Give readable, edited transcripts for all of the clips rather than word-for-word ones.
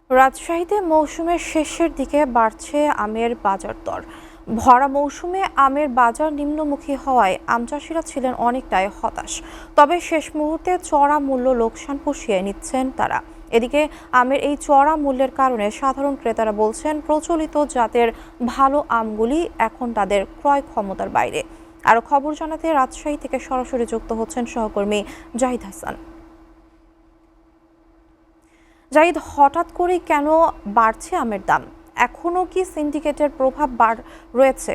রাজশাহীতে মৌসুমের শেষের দিকে বাড়ছে আমের বাজার দর। ভরা মৌসুমে আমের বাজার নিম্নমুখী হওয়ায় আম চাষিরা ছিলেন অনেকটাই হতাশ। তবে শেষ মুহূর্তে চড়া মূল্য লোকসান পুষিয়ে নিচ্ছেন তারা। এদিকে আমের এই চড়া মূল্যের কারণে সাধারণ ক্রেতারা বলছেন প্রচলিত জাতের ভালো আমগুলি এখন তাদের ক্রয় ক্ষমতার বাইরে। আরও খবর জানাতে রাজশাহী থেকে সরাসরি যুক্ত হচ্ছেন সহকর্মী জাহিদ হাসান। জাহিদ, হঠাৎ করে কেন বাড়ছে আমের দাম? এখনো কি সিন্ডিকেটের প্রভাব রয়েছে?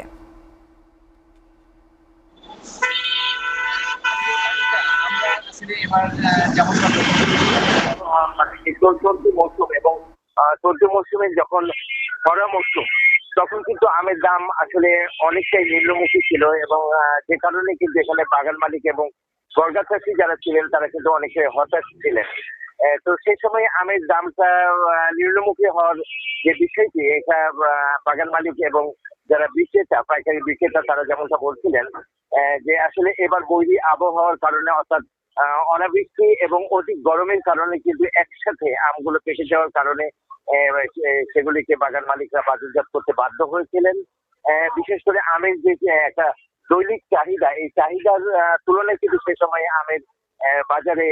চলতি মৌসুম এবং চলতি মৌসুমে যখন খরা মৌসুম তখন কিন্তু আমের দাম আসলে অনেকটাই নিম্নমুখী ছিল এবং যে কারণে কিন্তু এখানে বাগান মালিক এবং বর্গা চাষী যারা ছিলেন তারা কিন্তু অনেকে হতাশ ছিলেন। তো সেই সময় আমের দামটা নিম্নমুখী হওয়ার যে বিষয়টি এটা বাগান মালিক এবং যারা বিক্রেতা পাইকারি বিক্রেতা তারা যেমনটা বলছিলেন যে আসলে এবার বৈরী আবহাওয়ার কারণে অর্থাৎ অনাবৃষ্টি এবং অধিক গরমের কারণে কিন্তু একসাথে আমগুলো পেকে যাওয়ার কারণে সেগুলিকে বাগান মালিকরা বাজারজাত করতে বাধ্য হয়েছিলেন। বিশেষ করে আমের যে একটা দৈনিক চাহিদা এই চাহিদার তুলনায় কিন্তু সে সময় আমের বাজারে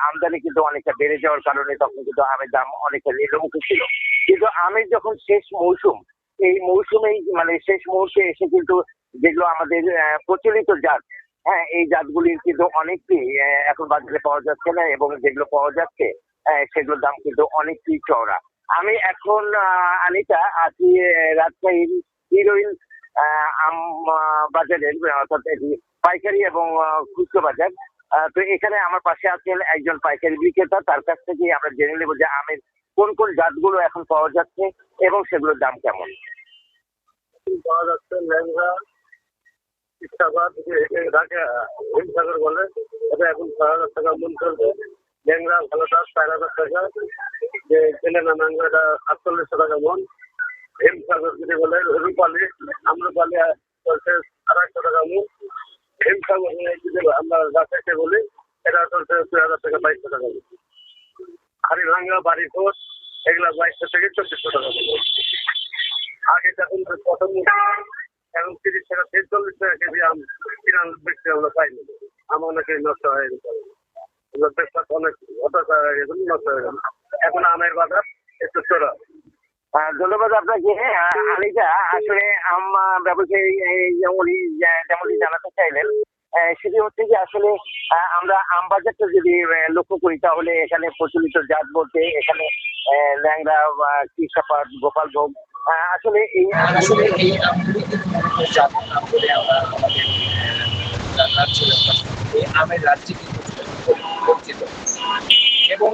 আমদানি কিন্তু অনেকটা বেড়ে যাওয়ার কারণে তখন কিন্তু আমের দাম অনেকটা নিম্নমুখী ছিল। কিন্তু আমের যখন শেষ মৌসুম এই মৌসুমেই মানে শেষ মুহূর্তে এসে কিন্তু যেগুলো আমাদের প্রচলিত জাত, হ্যাঁ এই জাতগুলির কিন্তু অনেকটি এখন বাজারে পাওয়া যাচ্ছে না এবং যেগুলো পাওয়া যাচ্ছে সেগুলোর দাম কিন্তু অনেকটি চওড়া। আমি এখন আনিতা আছি রাজশাহীর হিরোইন আম বাজারের অর্থাৎ এটি পাইকারি এবং খুচরো বাজার। তো এখানে আমার পাশে আছেন একজন পাইকারি বিক্রেতা, তার কাছ থেকে আমরা জেনে নেব যে আমের কোন কোন জাতগুলো এখন পাওয়া যাচ্ছে এবং সেগুলোর দাম কেমন। পাওয়া যাচ্ছে ল্যাংড়া, ইচ্ছাবাদ, ঢাকা হিমসাগর বলে, এটা এখন ৬,০০০ টাকা মন চলছে। ল্যাংড়া ভালোটা ৪,০০০ টাকা, যে চেলেনা ম্যাংরাটা ৪৮০০ টাকা মন। হিমসাগর যদি বলে রূপালি, আম্রপালি চলছে ২৫০ টাকা মন। হিমসাগর যদি আমরা রাজশাহীতে বলি এটা চলছে ২,০০০ টাকা, ২২০০ টাকা মন। হাড়িভাঙ্গা, বাড়িখোর এগুলা ২২০০ থেকে ২৪০০ টাকা মন। আগে যখন প্রথম এখন ৩০ টাকা ৪০ টাকা কেজি আম কিনা বেশি আমরা পাইনি। আম অনেকে নষ্ট হয়ে গেছে, অনেক হতাশা হয়ে গেছে, নষ্ট হয়ে গেছে। এখন আমের বাজার একটু চড়া। ধন্যবাদ আপনাকে আনিতা। আসলে আম ব্যবসায়ী উনি যেমনটি জানাতে চাইলেন সেটি হচ্ছে যে আসলে আমরা আম বাজারটা যদি লক্ষ্য করি তাহলে এখানে প্রচলিত জাত বলতে এখানে ল্যাংড়া, কৃষাপাত, গোপালভোগ আসলে এই আমগুলি কিন্তু মনে হয় জাতের নাম বলে আমরা আমাদের রাজ্যে এই আমের রাজ্যে কিন্তু পরিচিত এবং